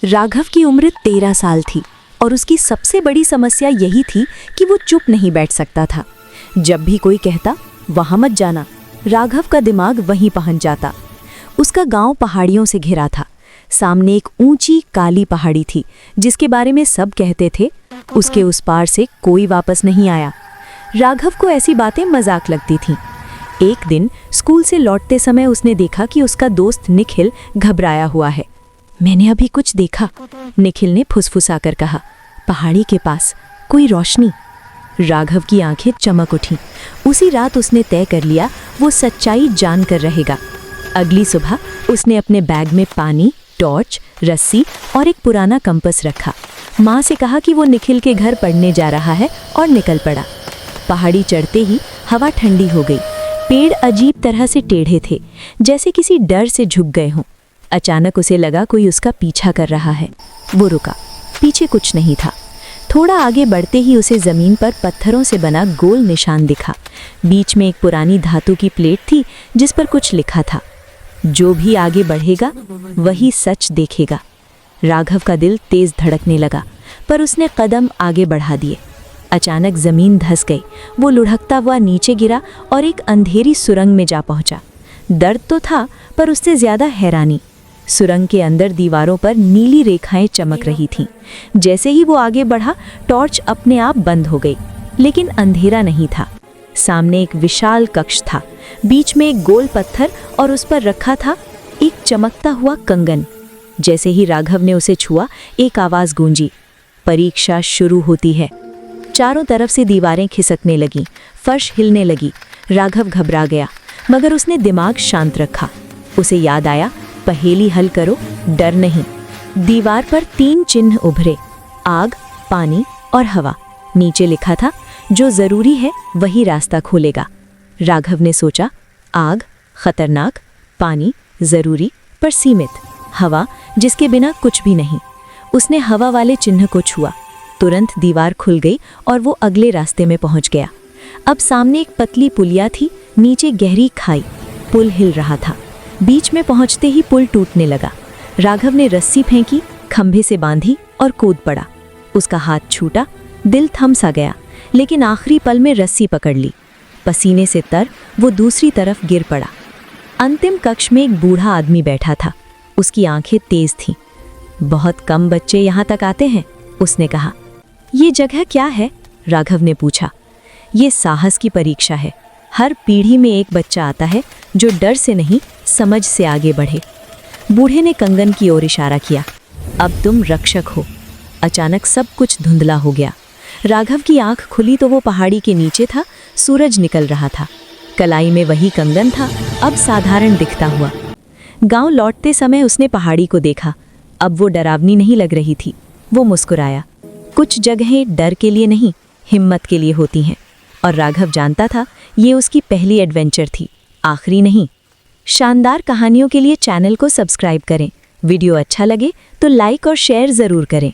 राघव की उम्र 13 साल थी और उसकी सबसे बड़ी समस्या यही थी कि वो चुप नहीं बैठ सकता था। जब भी कोई कहता वहां मत जाना, राघव का दिमाग वहीं पहुंच जाता। उसका गांव पहाड़ियों से घिरा था। सामने एक ऊंची काली पहाड़ी थी जिसके बारे में सब कहते थे उसके उस पार से कोई वापस नहीं आया। राघव को ऐसी बातें मजाक लगती थीं। एक दिन स्कूल से लौटते समय उसने देखा कि उसका दोस्त निखिल घबराया हुआ है। मैंने अभी कुछ देखा, निखिल ने फुसफुसाकर कहा। पहाड़ी के पास कोई रोशनी। राघव की आंखें चमक उठीं। उसी रात उसने तय कर लिया वो सच्चाई जानकर रहेगा। अगली सुबह उसने अपने बैग में पानी, टॉर्च, रस्सी और एक पुराना कंपास रखा। माँ से कहा कि वो निखिल के घर पढ़ने जा रहा है और निकल पड़ा। पहाड़ी चढ़ते ही हवा ठंडी हो गई। पेड़ अजीब तरह से टेढ़े थे, जैसे किसी डर से झुक गए हों। अचानक उसे लगा कोई उसका पीछा कर रहा है। वो रुका, पीछे कुछ नहीं था। थोड़ा आगे बढ़ते ही उसे जमीन पर पत्थरों से बना गोल निशान दिखा। बीच में एक पुरानी धातु की प्लेट थी जिस पर कुछ लिखा था, जो भी आगे बढ़ेगा वही सच देखेगा। राघव का दिल तेज धड़कने लगा, पर उसने कदम आगे बढ़ा दिए। अचानक जमीन धंस गई। वो लुढ़कता हुआ नीचे गिरा और एक अंधेरी सुरंग में जा पहुंचा। दर्द तो था, पर उससे ज्यादा हैरानी। सुरंग के अंदर दीवारों पर नीली रेखाएं चमक रही थीं। जैसे ही वो आगे बढ़ा, टॉर्च अपने आप बंद हो गई, लेकिन अंधेरा नहीं था। सामने एक विशाल कक्ष था। बीच में एक गोल पत्थर और उस पर रखा था एक चमकता हुआ कंगन। जैसे ही राघव ने उसे छुआ, एक आवाज गूंजी, परीक्षा शुरू होती है। चारों तरफ से दीवारें खिसकने लगीं, फर्श हिलने लगी। राघव घबरा गया, मगर उसने दिमाग शांत रखा। उसे याद आया, पहेली हल करो, डर नहीं। दीवार पर 3 चिन्ह उभरे, आग, पानी और हवा। नीचे लिखा था, जो जरूरी है वही रास्ता खोलेगा। राघव ने सोचा, आग खतरनाक, पानी जरूरी पर सीमित, हवा जिसके बिना कुछ भी नहीं। उसने हवा वाले चिन्ह को छुआ। तुरंत दीवार खुल गई और वो अगले रास्ते में पहुंच गया। अब सामने एक पतली पुलिया थी, नीचे गहरी खाई। पुल हिल रहा था। बीच में पहुंचते ही पुल टूटने लगा। राघव ने रस्सी फेंकी, खंभे से बांधी और कूद पड़ा। उसका हाथ छूटा, दिल थम सा गया, लेकिन आखिरी पल में रस्सी पकड़ ली। पसीने से तर वो दूसरी तरफ गिर पड़ा। अंतिम कक्ष में एक बूढ़ा आदमी बैठा था। उसकी आंखें तेज थीं। बहुत कम बच्चे यहाँ तक आते हैं, उसने कहा। ये जगह क्या है? राघव ने पूछा। ये साहस की परीक्षा है। हर पीढ़ी में एक बच्चा आता है जो डर से नहीं, समझ से आगे बढ़े। बूढ़े ने कंगन की ओर इशारा किया। अब तुम रक्षक हो। अचानक सब कुछ धुंधला हो गया। राघव की आंख खुली तो वो पहाड़ी के नीचे था। सूरज निकल रहा था। कलाई में वही कंगन था, अब साधारण दिखता हुआ। गांव लौटते समय उसने पहाड़ी को देखा। अब वो डरावनी नहीं लग रही थी। वो मुस्कुराया। कुछ जगहें डर के लिए नहीं, हिम्मत के लिए होती हैं, और राघव जानता था ये उसकी पहली एडवेंचर थी, आखिरी नहीं। शानदार कहानियों के लिए चैनल को सब्सक्राइब करें। वीडियो अच्छा लगे तो लाइक और शेयर ज़रूर करें।